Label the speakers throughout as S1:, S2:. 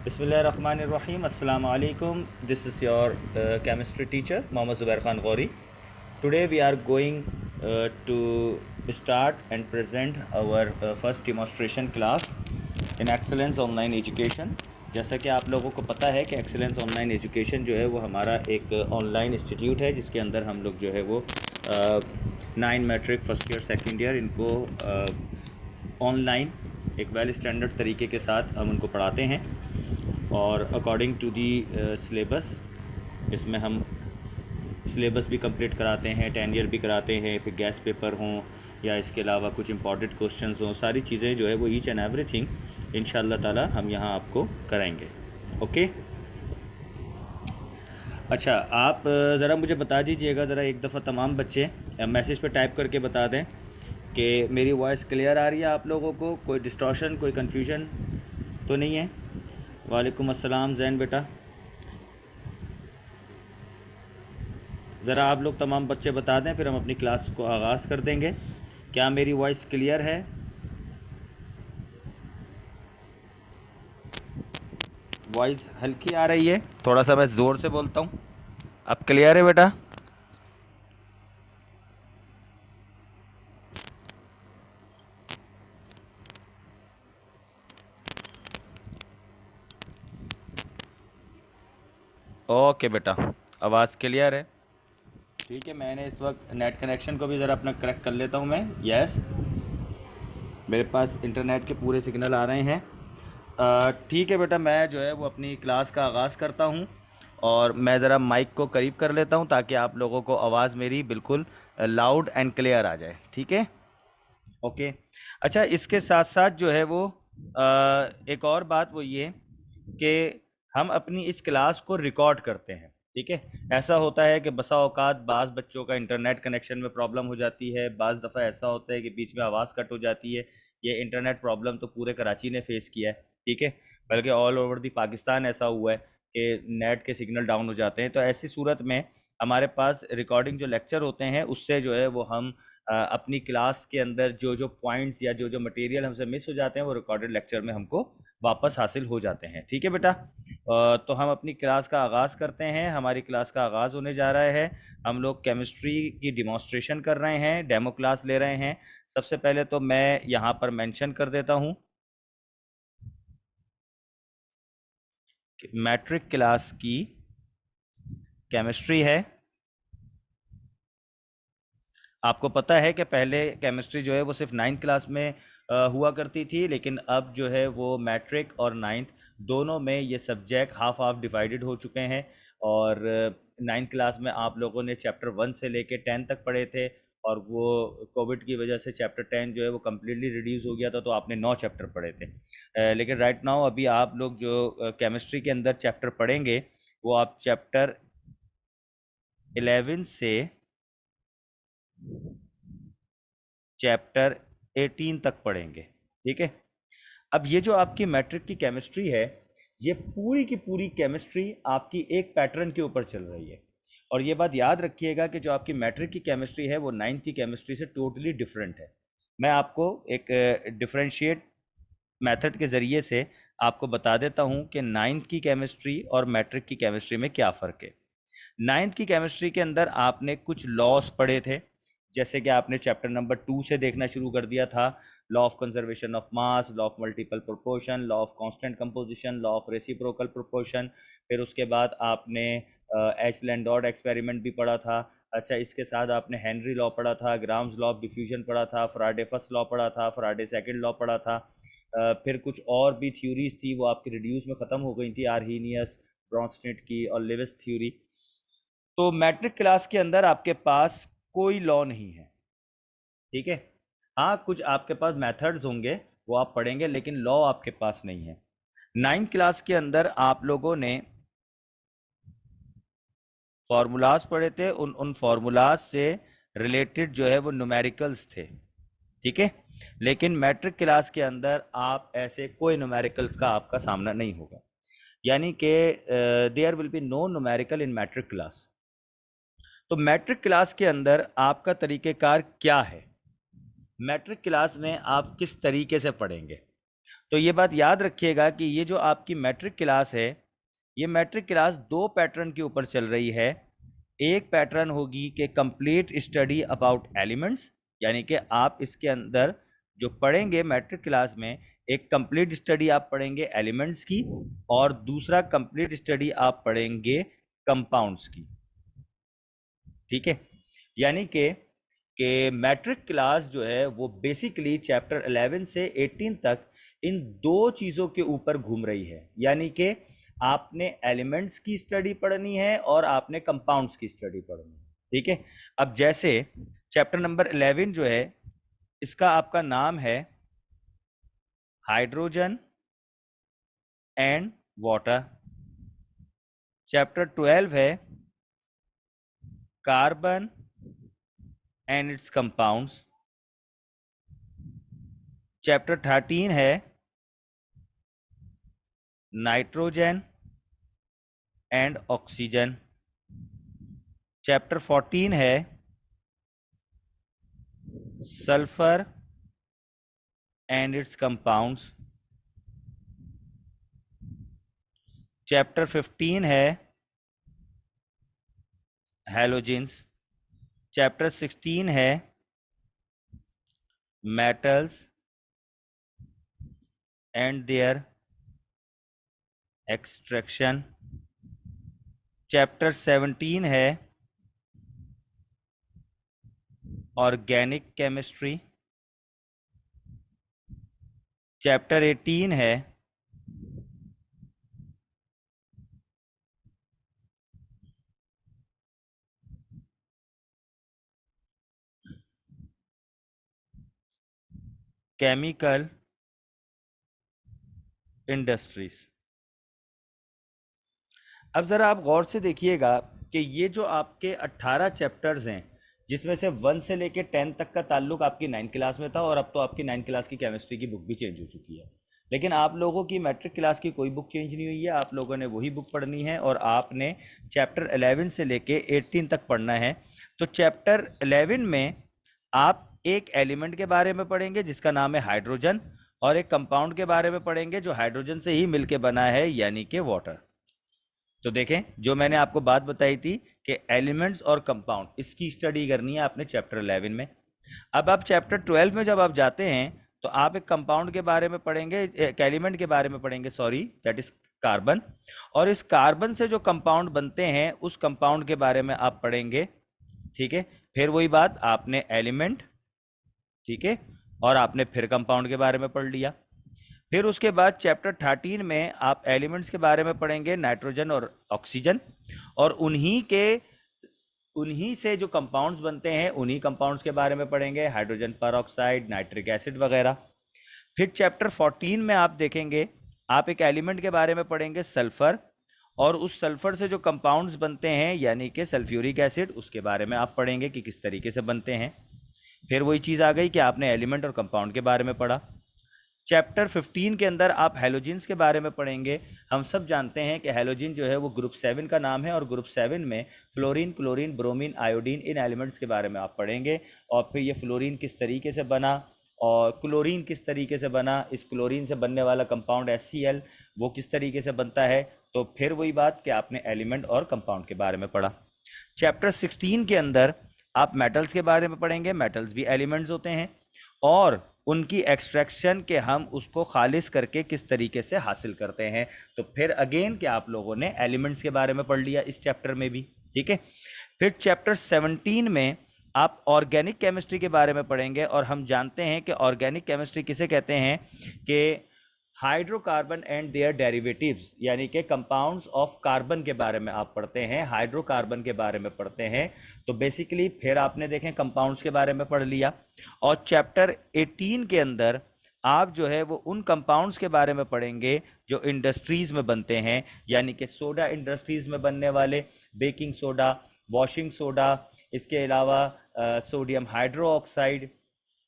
S1: Bismillahirrahmanirrahim. Assalamu alaikum. This is your chemistry teacher, Mohammad Zubair Khan Ghori. Today we are going to start and present our first demonstration class in Excellence Online Education. जैसा कि आप लोगों को पता है कि excellence online education जो है वो हमारा एक ऑनलाइन इंस्टीट्यूट है, जिसके अंदर हम लोग जो है वो 9 matric first year second year इनको ऑनलाइन एक वेल स्टैंडर्ड तरीके के साथ हम उनको पढ़ाते हैं और अकॉर्डिंग टू दी सिलेबस। इसमें हम सिलेबस भी कंप्लीट कराते हैं, 10 ईयर भी कराते हैं, फिर गैस पेपर हों या इसके अलावा कुछ इंपॉर्टेंट क्वेश्चंस हों, सारी चीज़ें जो है वो ईच एंड एवरीथिंग इंशाल्लाह ताला हम यहाँ आपको कराएंगे। ओके, अच्छा, आप ज़रा मुझे बता दीजिएगा, ज़रा एक दफ़ा तमाम बच्चे मैसेज पे टाइप करके बता दें कि मेरी वॉइस क्लियर आ रही है आप लोगों को, कोई डिस्टॉर्शन कोई कन्फ्यूजन तो नहीं है। वालेकुम अस्सलाम जैन बेटा, ज़रा आप लोग तमाम बच्चे बता दें, फिर हम अपनी क्लास को आगाज़ कर देंगे। क्या मेरी वॉइस क्लियर है? वॉइस हल्की आ रही है, थोड़ा सा मैं ज़ोर से बोलता हूँ। अब क्लियर है बेटा? ओके बेटा, आवाज़ क्लियर है। ठीक है, मैंने इस वक्त नेट कनेक्शन को भी ज़रा अपना करेक्ट कर लेता हूँ मैं। यस, मेरे पास इंटरनेट के पूरे सिग्नल आ रहे हैं। ठीक है बेटा, मैं जो है वो अपनी क्लास का आगाज़ करता हूँ और मैं ज़रा माइक को करीब कर लेता हूँ ताकि आप लोगों को आवाज़ मेरी बिल्कुल लाउड एंड क्लियर आ जाए। ठीक है, ओके। अच्छा, इसके साथ साथ जो है वो एक और बात वो ये कि हम अपनी इस क्लास को रिकॉर्ड करते हैं। ठीक है, ऐसा होता है कि बसा औकात बाज़ बच्चों का इंटरनेट कनेक्शन में प्रॉब्लम हो जाती है, बाज़ दफ़ा ऐसा होता है कि बीच में आवाज़ कट हो जाती है। ये इंटरनेट प्रॉब्लम तो पूरे कराची ने फेस किया है, ठीक है, बल्कि ऑल ओवर दी पाकिस्तान ऐसा हुआ है कि नेट के सिग्नल डाउन हो जाते हैं। तो ऐसी सूरत में हमारे पास रिकॉर्डिंग जो लेक्चर होते हैं उससे जो है वो हम अपनी क्लास के अंदर जो जो पॉइंट्स या जो जो मटेरियल हमसे मिस हो जाते हैं वो रिकॉर्डेड लेक्चर में हमको वापस हासिल हो जाते हैं। ठीक है बेटा, तो हम अपनी क्लास का आगाज़ करते हैं। हमारी क्लास का आगाज़ होने जा रहा है। हम लोग केमिस्ट्री की डिमॉन्स्ट्रेशन कर रहे हैं, डेमो क्लास ले रहे हैं। सबसे पहले तो मैं यहाँ पर मेंशन कर देता हूँ कि मैट्रिक क्लास की केमिस्ट्री है। आपको पता है कि पहले केमिस्ट्री जो है वो सिर्फ 9th क्लास में हुआ करती थी, लेकिन अब जो है वो मैट्रिक और 9th दोनों में ये सब्जेक्ट हाफ हाफ डिवाइडेड हो चुके हैं। और 9th क्लास में आप लोगों ने चैप्टर 1 से लेके 10 तक पढ़े थे, और वो कोविड की वजह से चैप्टर 10 जो है वो कम्प्लीटली रिड्यूस हो गया था, तो आपने 9 चैप्टर पढ़े थे। लेकिन राइट नाउ अभी आप लोग जो केमिस्ट्री के अंदर चैप्टर पढ़ेंगे वो आप चैप्टर 11 से चैप्टर 18 तक पढ़ेंगे। ठीक है, अब ये जो आपकी मैट्रिक की केमिस्ट्री है, ये पूरी की पूरी केमिस्ट्री आपकी एक पैटर्न के ऊपर चल रही है। और ये बात याद रखिएगा कि जो आपकी मैट्रिक की केमिस्ट्री है वो 9th की केमिस्ट्री से टोटली डिफरेंट है। मैं आपको एक डिफरेंशिएट मेथड के ज़रिए से आपको बता देता हूँ कि 9th की केमिस्ट्री और मैट्रिक की केमिस्ट्री में क्या फ़र्क है। 9th की केमिस्ट्री के अंदर आपने कुछ लॉस पढ़े थे, जैसे कि आपने चैप्टर नंबर 2 से देखना शुरू कर दिया था। Law of conservation of mass, law of multiple proportion, law of constant composition, law of reciprocal proportion. फिर उसके बाद आपने एच लैंडोर्ड एक्सपेरिमेंट भी पढ़ा था। अच्छा, इसके साथ आपने हेनरी लॉ पढ़ा था, ग्राम्स लॉ ऑफ डिफ्यूजन पढ़ा था, फराडे फर्स्ट लॉ पढ़ा था, फराडे सेकंड लॉ पढ़ा था। फिर कुछ और भी थ्योरीज थी, वो आपकी रिड्यूस में ख़त्म हो गई थी, आर्हीनियस, ब्रॉन्स्टेड की और लेविस थ्योरी। तो मैट्रिक क्लास के अंदर आपके पास कोई लॉ नहीं है। ठीक है, हाँ, कुछ आपके पास मेथड्स होंगे वो आप पढ़ेंगे, लेकिन लॉ आपके पास नहीं है। 9th क्लास के अंदर आप लोगों ने फार्मूलाज पढ़े थे, उन उन फार्मूलाज से रिलेटेड जो है वो न्यूमेरिकल्स थे। ठीक है, लेकिन मैट्रिक क्लास के अंदर आप ऐसे कोई न्यूमेरिकल्स का आपका सामना नहीं होगा, यानी कि there will be no numerical in matric class. तो मैट्रिक क्लास के अंदर आपका तरीक़ेकार क्या है? मैट्रिक क्लास में आप किस तरीके से पढ़ेंगे? तो ये बात याद रखिएगा कि ये जो आपकी मैट्रिक क्लास है, ये मैट्रिक क्लास दो पैटर्न के ऊपर चल रही है। एक पैटर्न होगी कि कंप्लीट स्टडी अबाउट एलिमेंट्स, यानी कि आप इसके अंदर जो पढ़ेंगे मैट्रिक क्लास में, एक कंप्लीट स्टडी आप पढ़ेंगे एलिमेंट्स की, और दूसरा कंप्लीट स्टडी आप पढ़ेंगे कंपाउंड्स की। ठीक है, यानी कि मैट्रिक क्लास जो है वो बेसिकली चैप्टर 11 से 18 तक इन दो चीज़ों के ऊपर घूम रही है, यानी कि आपने एलिमेंट्स की स्टडी पढ़नी है और आपने कंपाउंड्स की स्टडी पढ़नी है। ठीक है, अब जैसे चैप्टर नंबर 11 जो है, इसका आपका नाम है हाइड्रोजन एंड वाटर। चैप्टर 12 है carbon and its compounds. Chapter 13 है नाइट्रोजन एंड ऑक्सीजन। चैप्टर 14 है sulphur and its compounds. Chapter 15 है हैलोजेंस। चैप्टर 16 है metals and their extraction. Chapter 17 है ऑर्गेनिक केमिस्ट्री। चैप्टर 18 है केमिकल इंडस्ट्रीज। अब ज़रा आप गौर से देखिएगा कि ये जो आपके 18 चैप्टर्स हैं, जिसमें से 1 से लेके 10 तक का ताल्लुक आपकी 9th क्लास में था, और अब तो आपकी 9th क्लास की केमिस्ट्री की बुक भी चेंज हो चुकी है। लेकिन आप लोगों की मैट्रिक क्लास की कोई बुक चेंज नहीं हुई है, आप लोगों ने वही बुक पढ़नी है, और आपने चैप्टर 11 से लेके 18 तक पढ़ना है। तो चैप्टर 11 में आप एक एलिमेंट के बारे में पढ़ेंगे जिसका नाम है हाइड्रोजन, और एक कंपाउंड के बारे में पढ़ेंगे जो हाइड्रोजन से ही मिलके बना है, यानी कि वाटर। तो देखें, जो मैंने आपको बात बताई थी कि एलिमेंट्स और कंपाउंड, इसकी स्टडी करनी है आपने चैप्टर 11 में। अब आप चैप्टर 12 में जब आप जाते हैं तो आप एक कंपाउंड के बारे में पढ़ेंगे, एक एलिमेंट के बारे में पढ़ेंगे, सॉरी, दैट इज कार्बन। और इस कार्बन से जो कंपाउंड बनते हैं उस कंपाउंड के बारे में आप पढ़ेंगे। ठीक है, फिर वही बात, आपने एलिमेंट, ठीक है, और आपने फिर कंपाउंड के बारे में पढ़ लिया। फिर उसके बाद चैप्टर 13 में आप एलिमेंट्स के बारे में पढ़ेंगे, नाइट्रोजन और ऑक्सीजन, और उन्हीं से जो कंपाउंड्स बनते हैं उन्हीं कंपाउंड्स के बारे में पढ़ेंगे, हाइड्रोजन परऑक्साइड, नाइट्रिक एसिड वगैरह। फिर चैप्टर 14 में आप देखेंगे, आप एक एलिमेंट के बारे में पढ़ेंगे सल्फर, और उस सल्फर से जो कंपाउंड्स बनते हैं यानी कि सल्फ्यूरिक एसिड, उसके बारे में आप पढ़ेंगे कि किस तरीके से बनते हैं। फिर वही चीज़ आ गई कि आपने एलिमेंट और कंपाउंड के बारे में पढ़ा। चैप्टर 15 के अंदर आप हैलोजेंस के बारे में पढ़ेंगे। हम सब जानते हैं कि हैलोजन जो है वो ग्रुप 7 का नाम है, और ग्रुप 7 में फ्लोरीन, क्लोरीन, ब्रोमीन, आयोडीन, इन एलिमेंट्स के बारे में आप पढ़ेंगे। और फिर ये फ्लोरीन किस तरीके से बना और क्लोरीन किस तरीके से बना, इस क्लोरीन से बनने वाला कंपाउंड HCl वो किस तरीके से बनता है। तो फिर वही बात कि आपने एलिमेंट और कंपाउंड के बारे में पढ़ा। चैप्टर 16 के अंदर आप मेटल्स के बारे में पढ़ेंगे, मेटल्स भी एलिमेंट्स होते हैं, और उनकी एक्सट्रैक्शन के हम उसको खालिज करके किस तरीके से हासिल करते हैं। तो फिर अगेन कि आप लोगों ने एलिमेंट्स के बारे में पढ़ लिया इस चैप्टर में भी। ठीक है, फिर चैप्टर 17 में आप ऑर्गेनिक केमिस्ट्री के बारे में पढ़ेंगे, और हम जानते हैं कि ऑर्गेनिक केमिस्ट्री किसे कहते हैं कि हाइड्रोकार्बन एंड देयर डेरिवेटिव्स, यानी कि कंपाउंड्स ऑफ कार्बन के बारे में आप पढ़ते हैं, हाइड्रोकार्बन के बारे में पढ़ते हैं। तो बेसिकली फिर आपने देखें कंपाउंड्स के बारे में पढ़ लिया। और चैप्टर 18 के अंदर आप जो है वो उन कंपाउंड्स के बारे में पढ़ेंगे जो इंडस्ट्रीज में बनते हैं, यानी कि सोडा इंडस्ट्रीज में बनने वाले बेकिंग सोडा, वॉशिंग सोडा, इसके अलावा सोडियम हाइड्रो ऑक्साइड,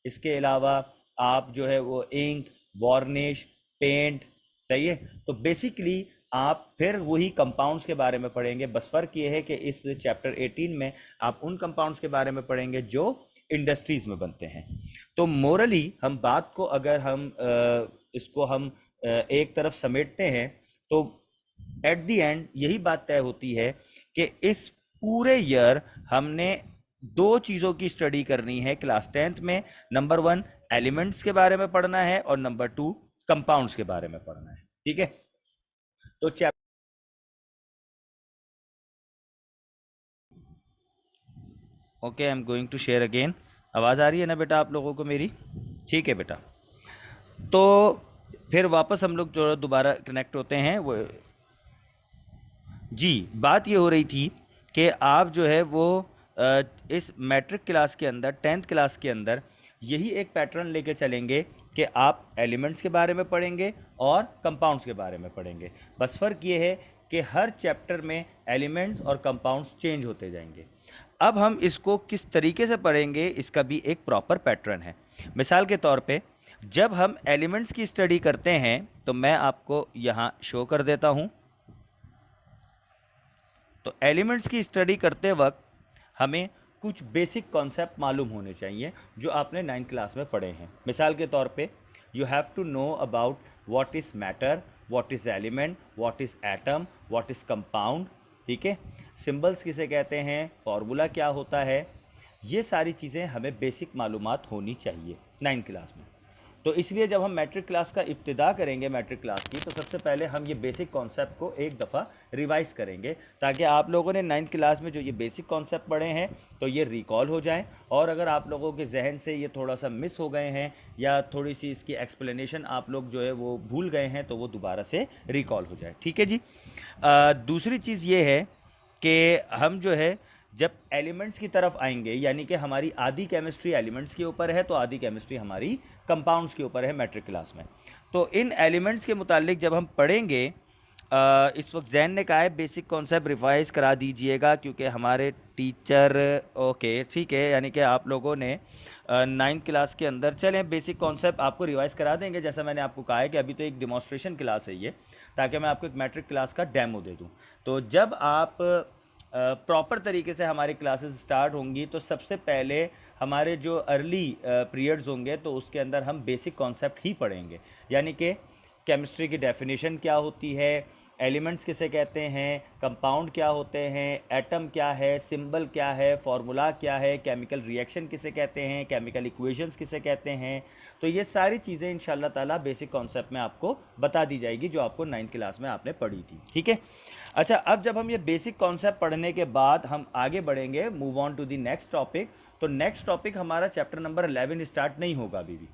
S1: इसके अलावा आप जो है वो इंक, वार्निश, पेंट। सही है, तो बेसिकली आप फिर वही कंपाउंड्स के बारे में पढ़ेंगे। बस फर्क ये है कि इस चैप्टर 18 में आप उन कंपाउंड्स के बारे में पढ़ेंगे जो इंडस्ट्रीज़ में बनते हैं। तो मोरली हम बात को अगर हम इसको हम एक तरफ समेटते हैं तो एट द एंड यही बात तय होती है कि इस पूरे ईयर हमने दो चीज़ों की स्टडी करनी है क्लास 10th में। नंबर 1 एलिमेंट्स के बारे में पढ़ना है और नंबर 2 कंपाउंड्स के बारे में पढ़ना है। ठीक है, तो okay, I am going to share again. आवाज़ आ रही है ना बेटा आप लोगों को मेरी? ठीक है बेटा, तो फिर वापस हम लोग जो दोबारा कनेक्ट होते हैं वो जी, बात ये हो रही थी कि आप जो है वो इस मैट्रिक क्लास के अंदर 10th क्लास के अंदर यही एक पैटर्न लेके चलेंगे कि आप एलिमेंट्स के बारे में पढ़ेंगे और कंपाउंड्स के बारे में पढ़ेंगे। बस फ़र्क ये है कि हर चैप्टर में एलिमेंट्स और कंपाउंड्स चेंज होते जाएंगे। अब हम इसको किस तरीके से पढ़ेंगे इसका भी एक प्रॉपर पैटर्न है। मिसाल के तौर पे जब हम एलिमेंट्स की स्टडी करते हैं तो मैं आपको यहाँ शो कर देता हूँ। तो एलिमेंट्स की स्टडी करते वक्त हमें कुछ बेसिक कॉन्सेप्ट मालूम होने चाहिए जो आपने 9th क्लास में पढ़े हैं। मिसाल के तौर पे you have to know about what is matter, what is element, what is atom, what is compound. ठीक है, सिंबल्स किसे कहते हैं, फॉर्मूला क्या होता है, ये सारी चीज़ें हमें बेसिक मालूमात होनी चाहिए 9th क्लास में। तो इसलिए जब हम मैट्रिक क्लास का इब्तिदा करेंगे मैट्रिक क्लास की, तो सबसे पहले हम ये बेसिक कॉन्सेप्ट को एक दफ़ा रिवाइज करेंगे ताकि आप लोगों ने 9th क्लास में जो ये बेसिक कॉन्सेप्ट पढ़े हैं तो ये रिकॉल हो जाएं, और अगर आप लोगों के जहन से ये थोड़ा सा मिस हो गए हैं या थोड़ी सी इसकी एक्सप्लेनेशन आप लोग जो है वो भूल गए हैं तो वो दोबारा से रिकॉल हो जाए। ठीक है जी। दूसरी चीज़ ये है कि हम जो है जब एलिमेंट्स की तरफ आएंगे, यानी कि हमारी आधी केमिस्ट्री एलिमेंट्स के ऊपर है तो आधी केमिस्ट्री हमारी कंपाउंड्स के ऊपर है मैट्रिक क्लास में। तो इन एलिमेंट्स के मुतालिक जब हम पढ़ेंगे, इस वक्त जैन ने कहा है बेसिक कॉन्सेप्ट रिवाइज करा दीजिएगा क्योंकि हमारे टीचर ओके ठीक है, यानी कि आप लोगों ने 9th क्लास के अंदर चलें बेसिक कॉन्सेप्ट आपको रिवाइज करा देंगे। जैसा मैंने आपको कहा है कि अभी तो एक डिमॉन्स्ट्रेशन क्लास है ये, ताकि मैं आपको एक मैट्रिक क्लास का डेमो दे दूँ। तो जब आप प्रॉपर तरीके से हमारी क्लासेस स्टार्ट होंगी तो सबसे पहले हमारे जो अर्ली पीरियड्स होंगे तो उसके अंदर हम बेसिक कॉन्सेप्ट ही पढ़ेंगे, यानी कि केमिस्ट्री की डेफिनेशन क्या होती है, एलिमेंट्स किसे कहते हैं, कंपाउंड क्या होते हैं, एटम क्या है, सिंबल क्या है, फार्मूला क्या है, केमिकल रिएक्शन किसे कहते हैं, केमिकल इक्वेशंस किसे कहते हैं। तो ये सारी चीज़ें इंशाल्लाह ताला बेसिक कॉन्सेप्ट में आपको बता दी जाएगी जो आपको 9th क्लास में आपने पढ़ी थी। ठीक है, अच्छा, अब जब हम ये बेसिक कॉन्सेप्ट पढ़ने के बाद हम आगे बढ़ेंगे, move on to the next topic. तो नेक्स्ट टॉपिक हमारा चैप्टर नंबर 11 स्टार्ट नहीं होगा अभी भी।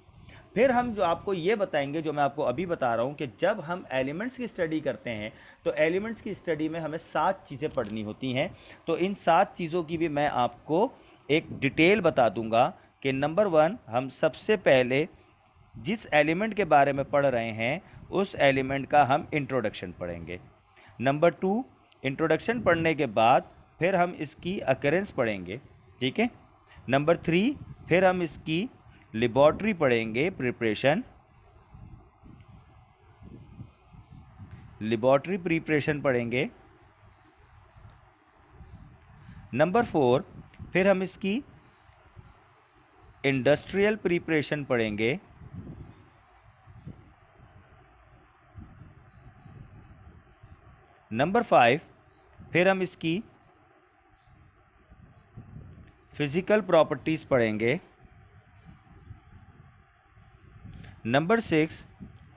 S1: फिर हम जो आपको ये बताएंगे जो मैं आपको अभी बता रहा हूँ कि जब हम एलिमेंट्स की स्टडी करते हैं तो एलिमेंट्स की स्टडी में हमें 7 चीज़ें पढ़नी होती हैं। तो इन 7 चीज़ों की भी मैं आपको एक डिटेल बता दूंगा कि नंबर 1 हम सबसे पहले जिस एलिमेंट के बारे में पढ़ रहे हैं उस एलिमेंट का हम इंट्रोडक्शन पढ़ेंगे। नंबर 2 इंट्रोडक्शन पढ़ने के बाद फिर हम इसकी अकरेंस पढ़ेंगे। ठीक है, नंबर 3 फिर हम इसकी लेबॉर्ट्री पढ़ेंगे, प्रिपरेशन, लेबॉर्ट्री प्रिपरेशन पढ़ेंगे। नंबर 4 फिर हम इसकी इंडस्ट्रियल प्रिपरेशन पढ़ेंगे। नंबर 5 फिर हम इसकी फिजिकल प्रॉपर्टीज़ पढ़ेंगे। नंबर 6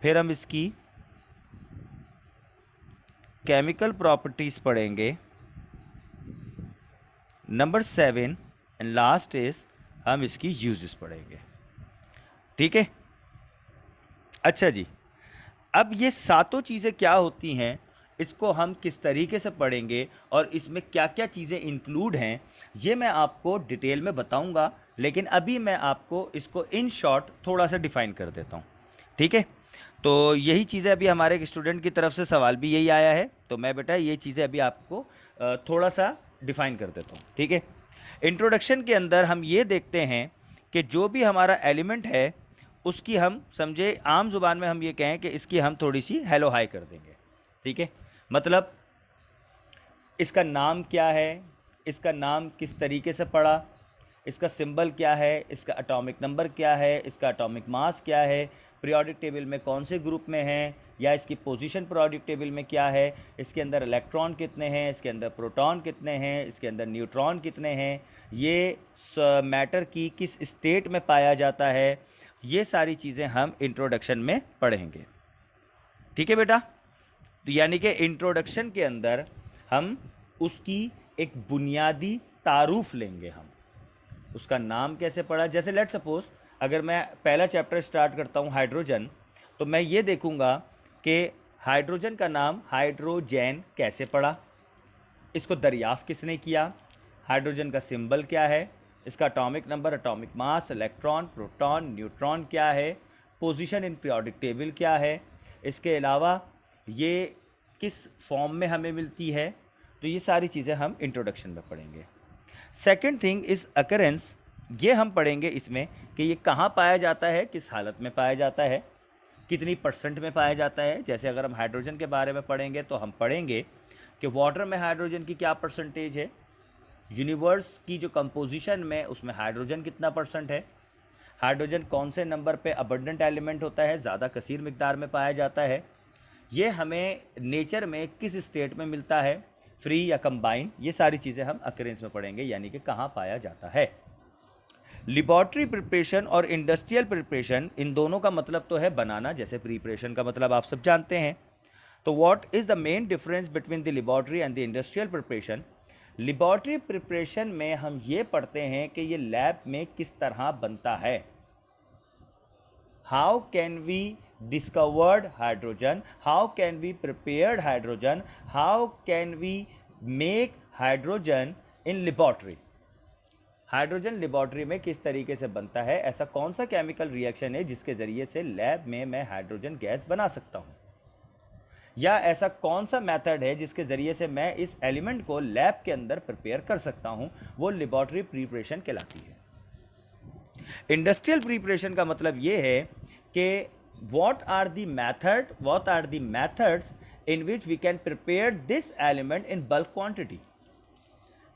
S1: फिर हम इसकी केमिकल प्रॉपर्टीज़ पढ़ेंगे। नंबर 7 एंड लास्ट इज हम इसकी यूजेस पढ़ेंगे। ठीक है, अच्छा जी, अब ये सातों चीज़ें क्या होती हैं, इसको हम किस तरीके से पढ़ेंगे और इसमें क्या क्या चीज़ें इंक्लूड हैं ये मैं आपको डिटेल में बताऊंगा, लेकिन अभी मैं आपको इसको इन शॉर्ट थोड़ा सा डिफ़ाइन कर देता हूँ। ठीक है, तो यही चीज़ें अभी हमारे एक स्टूडेंट की तरफ से सवाल भी यही आया है, तो मैं बेटा ये चीज़ें अभी आपको थोड़ा सा डिफ़ाइन कर देता हूँ। ठीक है, इंट्रोडक्शन के अंदर हम ये देखते हैं कि जो भी हमारा एलिमेंट है उसकी हम समझे आम जुबान में हम ये कहें कि इसकी हम थोड़ी सी हेलो हाई कर देंगे। ठीक है, मतलब इसका नाम क्या है, इसका नाम किस तरीके से पड़ा, इसका सिंबल क्या है, इसका एटॉमिक नंबर क्या है, इसका एटॉमिक मास क्या है, पीरियोडिक टेबल में कौन से ग्रुप में है, या इसकी पोजीशन पीरियोडिक टेबल में क्या है, इसके अंदर इलेक्ट्रॉन कितने हैं, इसके अंदर प्रोटॉन कितने हैं, इसके अंदर न्यूट्रॉन कितने हैं, ये मैटर की किस स्टेट में पाया जाता है, ये सारी चीज़ें हम इंट्रोडक्शन में पढ़ेंगे। ठीक है बेटा। तो यानी कि इंट्रोडक्शन के अंदर हम उसकी एक बुनियादी तारुफ लेंगे, हम उसका नाम कैसे पढ़ा। जैसे लेट सपोज अगर मैं पहला चैप्टर स्टार्ट करता हूँ हाइड्रोजन, तो मैं ये देखूँगा कि हाइड्रोजन का नाम हाइड्रोजन कैसे पड़ा, इसको दरियाफ्त किसने किया, हाइड्रोजन का सिंबल क्या है, इसका atomic number, atomic mass, electron, proton, neutron क्या है, पोजीशन इन पीरियोडिक टेबल क्या है, इसके अलावा ये किस फॉर्म में हमें मिलती है। तो ये सारी चीज़ें हम इंट्रोडक्शन में पढ़ेंगे। सेकंड थिंग इज़ अकरेंस, ये हम पढ़ेंगे इसमें कि ये कहाँ पाया जाता है, किस हालत में पाया जाता है, कितनी % में पाया जाता है। जैसे अगर हम हाइड्रोजन के बारे में पढ़ेंगे तो हम पढ़ेंगे कि वाटर में हाइड्रोजन की क्या % है, यूनिवर्स की जो कंपोजिशन में उसमें हाइड्रोजन कितना % है, हाइड्रोजन कौन से नंबर पे अबंडेंट एलिमेंट होता है, ज़्यादा कसीर मिकदार में पाया जाता है, ये हमें नेचर में किस स्टेट में मिलता है, फ्री या कंबाइन, ये सारी चीज़ें हम अकरेंस में पढ़ेंगे, यानी कि कहाँ पाया जाता है। लेबॉर्ट्री प्रिपरेशन और इंडस्ट्रियल प्रिपरेशन, इन दोनों का मतलब तो है बनाना, जैसे प्रिपरेशन का मतलब आप सब जानते हैं। तो what is the main difference between the laboratory and the industrial preparation. Laboratory preparation में हम ये पढ़ते हैं कि ये लैब में किस तरह बनता है, how can we discovered hydrogen, how can we prepared hydrogen, how can we make hydrogen in laboratory। Hydrogen laboratory में किस तरीके से बनता है, ऐसा कौन सा केमिकल रिएक्शन है जिसके ज़रिए से लैब में मैं हाइड्रोजन गैस बना सकता हूँ, या ऐसा कौन सा मेथड है जिसके ज़रिए से मैं इस एलिमेंट को लैब के अंदर प्रिपेयर कर सकता हूँ, वो लेबॉर्ट्री प्रिपरेशन कहलाती है। इंडस्ट्रियल प्रिपरेशन का मतलब ये है कि what are the methods in which we can prepare this element in bulk quantity,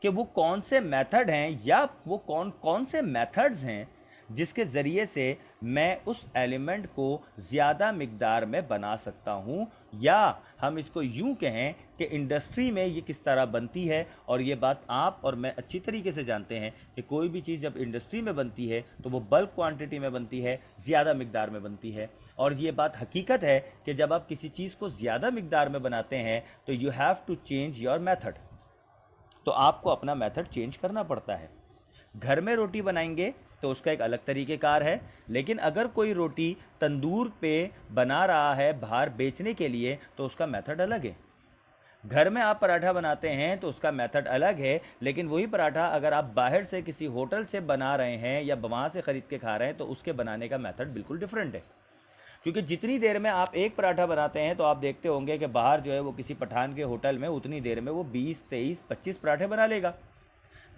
S1: कि वो कौन से मेथड हैं या वो कौन से मेथड्स हैं जिसके ज़रिए से मैं उस एलिमेंट को ज़्यादा मिकदार में बना सकता हूँ, या हम इसको यूँ कहें कि इंडस्ट्री में ये किस तरह बनती है। और ये बात आप और मैं अच्छी तरीके से जानते हैं कि कोई भी चीज़ जब इंडस्ट्री में बनती है तो वो बल्क क्वांटिटी में बनती है, ज़्यादा मिकदार में बनती है। और ये बात हकीकत है कि जब आप किसी चीज़ को ज़्यादा मिकदार में बनाते हैं तो you have to change your method, तो आपको अपना मेथड चेंज करना पड़ता है। घर में रोटी बनाएंगे तो उसका एक अलग तरीक़ेकार है, लेकिन अगर कोई रोटी तंदूर पे बना रहा है बाहर बेचने के लिए तो उसका मेथड अलग है। घर में आप पराठा बनाते हैं तो उसका मेथड अलग है, लेकिन वही पराठा अगर आप बाहर से किसी होटल से बना रहे हैं या वहाँ से ख़रीद के खा रहे हैं तो उसके बनाने का मेथड बिल्कुल डिफरेंट है। क्योंकि जितनी देर में आप एक पराठा बनाते हैं तो आप देखते होंगे कि बाहर जो है वो किसी पठान के होटल में उतनी देर में वो 20, 23, 25 पराठे बना लेगा।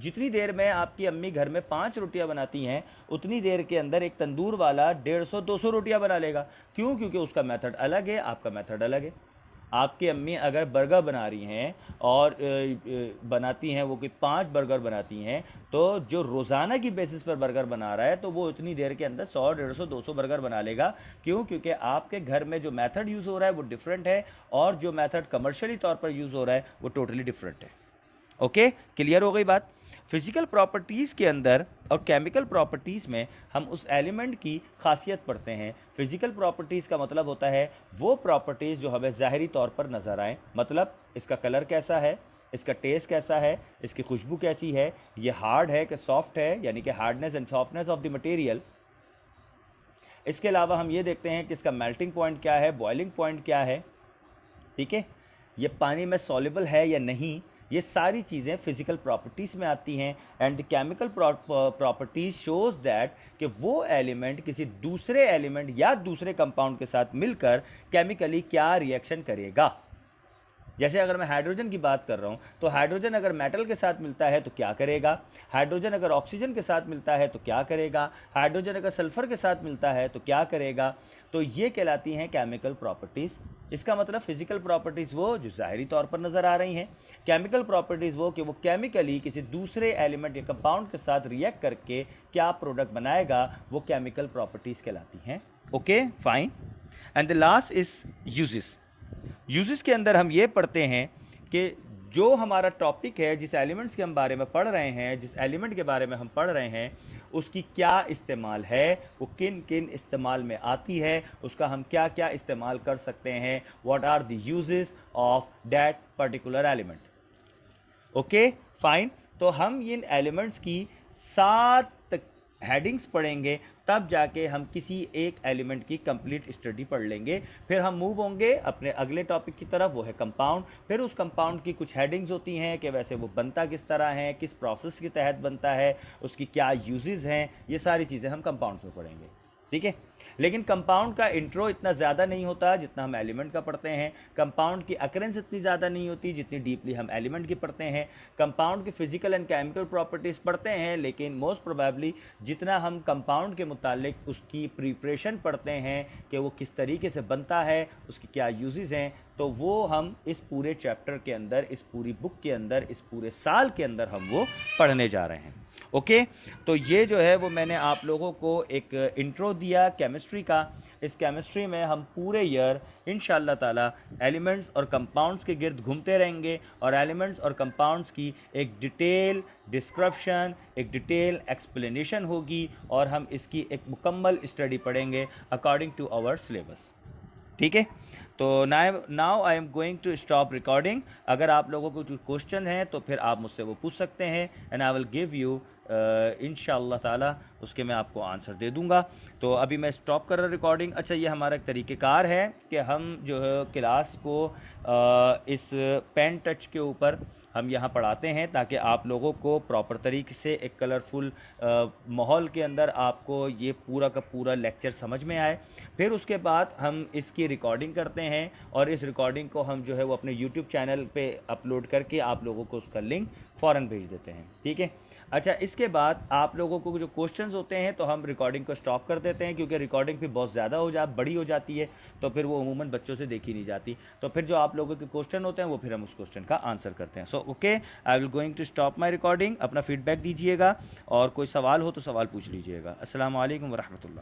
S1: जितनी देर में आपकी अम्मी घर में 5 रोटियां बनाती हैं उतनी देर के अंदर एक तंदूर वाला 150, 200 रोटियां बना लेगा। क्यों? क्योंकि उसका मेथड अलग है, आपका मेथड अलग है। आपकी अम्मी अगर बर्गर बना रही हैं और बनाती हैं वो कि 5 बर्गर बनाती हैं, तो जो रोज़ाना की बेसिस पर बर्गर बना रहा है तो वो इतनी देर के अंदर 100, 150, 200 बर्गर बना लेगा। क्यों? क्योंकि आपके घर में जो मेथड यूज़ हो रहा है वो डिफरेंट है और जो मेथड कमर्शियली तौर पर यूज़ हो रहा है वो टोटली डिफरेंट है। ओके, क्लियर हो गई बात। फिजिकल प्रॉपर्टीज़ के अंदर और केमिकल प्रॉपर्टीज़ में हम उस एलिमेंट की खासियत पढ़ते हैं। फिजिकल प्रॉपर्टीज़ का मतलब होता है वो प्रॉपर्टीज़ जो हमें ज़ाहिरी तौर पर नज़र आएँ, मतलब इसका कलर कैसा है, इसका टेस्ट कैसा है, इसकी खुशबू कैसी है, ये हार्ड है कि सॉफ्ट है, यानी कि hardness and softness of the material. इसके अलावा हम ये देखते हैं कि इसका मेल्टिंग पॉइंट क्या है, बॉइलिंग पॉइंट क्या है, ठीक है, ये पानी में सॉल्युबल है या नहीं, ये सारी चीज़ें फिजिकल प्रॉपर्टीज़ में आती हैं। And the chemical properties shows that कि वो एलिमेंट किसी दूसरे एलिमेंट या दूसरे कंपाउंड के साथ मिलकर केमिकली क्या रिएक्शन करेगा। जैसे अगर मैं हाइड्रोजन की बात कर रहा हूँ तो हाइड्रोजन अगर मेटल के साथ मिलता है तो क्या करेगा, हाइड्रोजन अगर ऑक्सीजन के साथ मिलता है तो क्या करेगा, हाइड्रोजन अगर सल्फ़र के साथ मिलता है तो क्या करेगा। तो ये कहलाती हैं केमिकल प्रॉपर्टीज़। इसका मतलब फिजिकल प्रॉपर्टीज़ वो जो ज़ाहिरी तौर पर नज़र आ रही हैं, केमिकल प्रॉपर्टीज़ वो कि वो केमिकली किसी दूसरे एलिमेंट या कंपाउंड के साथ रिएक्ट करके क्या प्रोडक्ट बनाएगा, वो केमिकल प्रॉपर्टीज़ कहलाती हैं। Okay fine. And the last is uses. Uses के अंदर हम ये पढ़ते हैं कि जो हमारा टॉपिक है, जिस एलिमेंट्स के हम बारे में पढ़ रहे हैं, जिस एलिमेंट के बारे में हम पढ़ रहे हैं, उसकी क्या इस्तेमाल है, वो किन किन इस्तेमाल में आती है, उसका हम क्या क्या इस्तेमाल कर सकते हैं, what are the uses of that particular element. Okay fine. तो हम इन एलिमेंट्स की 7 हेडिंग्स पढ़ेंगे, तब जाके हम किसी एक एलिमेंट की कंप्लीट स्टडी पढ़ लेंगे। फिर हम मूव होंगे अपने अगले टॉपिक की तरफ, वो है कंपाउंड। फिर उस कंपाउंड की कुछ हेडिंग्स होती हैं कि वैसे वो बनता किस तरह है, किस प्रोसेस के तहत बनता है, उसकी क्या यूजेस हैं, ये सारी चीज़ें हम कंपाउंड में पढ़ेंगे। ठीक है। लेकिन कंपाउंड का इंट्रो इतना ज़्यादा नहीं होता जितना हम एलिमेंट का पढ़ते हैं। कंपाउंड की अकरेंस इतनी ज़्यादा नहीं होती जितनी डीपली हम एलिमेंट की पढ़ते हैं। कंपाउंड की फिजिकल एंड केमिकल प्रॉपर्टीज़ पढ़ते हैं, लेकिन मोस्ट प्रोबेबली जितना हम कंपाउंड के मुतालिक उसकी प्रिपरेशन पढ़ते हैं कि वो किस तरीके से बनता है, उसकी क्या यूजेस हैं, तो वो हम इस पूरे चैप्टर के अंदर, इस पूरी बुक के अंदर, इस पूरे साल के अंदर हम वो पढ़ने जा रहे हैं। ओके। तो ये जो है वो मैंने आप लोगों को एक इंट्रो दिया केमिस्ट्री का। इस केमिस्ट्री में हम पूरे ईयर इंशाअल्लाह ताला एलिमेंट्स और कंपाउंड्स के गिर्द घूमते रहेंगे और एलिमेंट्स और कंपाउंड्स की एक डिटेल डिस्क्रिप्शन, एक डिटेल एक्सप्लेनेशन होगी और हम इसकी एक मुकम्मल स्टडी पढ़ेंगे अकॉर्डिंग टू आवर सिलेबस। ठीक है। तो now I am going to stop recording. अगर आप लोगों को कोई क्वेश्चन है तो फिर आप मुझसे वो पूछ सकते हैं and I will give you इंशाअल्लाह ताला उसके मैं आपको आंसर दे दूंगा। तो अभी मैं स्टॉप कर रहा रिकॉर्डिंग। अच्छा, ये हमारा एक तरीक़ेकार है कि हम जो है क्लास को इस पेन टच के ऊपर हम यहाँ पढ़ाते हैं ताकि आप लोगों को प्रॉपर तरीके से एक कलरफुल माहौल के अंदर आपको ये पूरा का पूरा लेक्चर समझ में आए। फिर उसके बाद हम इसकी रिकॉर्डिंग करते हैं और इस रिकॉर्डिंग को हम जो है वो अपने यूट्यूब चैनल पे अपलोड करके आप लोगों को उसका लिंक फ़ौरन भेज देते हैं। ठीक है। अच्छा, इसके बाद आप लोगों को जो क्वेश्चंस होते हैं तो हम रिकॉर्डिंग को स्टॉप कर देते हैं, क्योंकि रिकॉर्डिंग फिर बहुत ज़्यादा बड़ी हो जाती है, तो फिर वो अमूमन बच्चों से देखी नहीं जाती। तो फिर जो आप लोगों के क्वेश्चन होते हैं वो फिर हम उस क्वेश्चन का आंसर करते हैं। So okay, I will going to stop my recording. अपना फीडबैक दीजिएगा और कोई सवाल हो तो सवाल पूछ लीजिएगा। अस्सलाम वालेकुम वरहमतुल्लाह।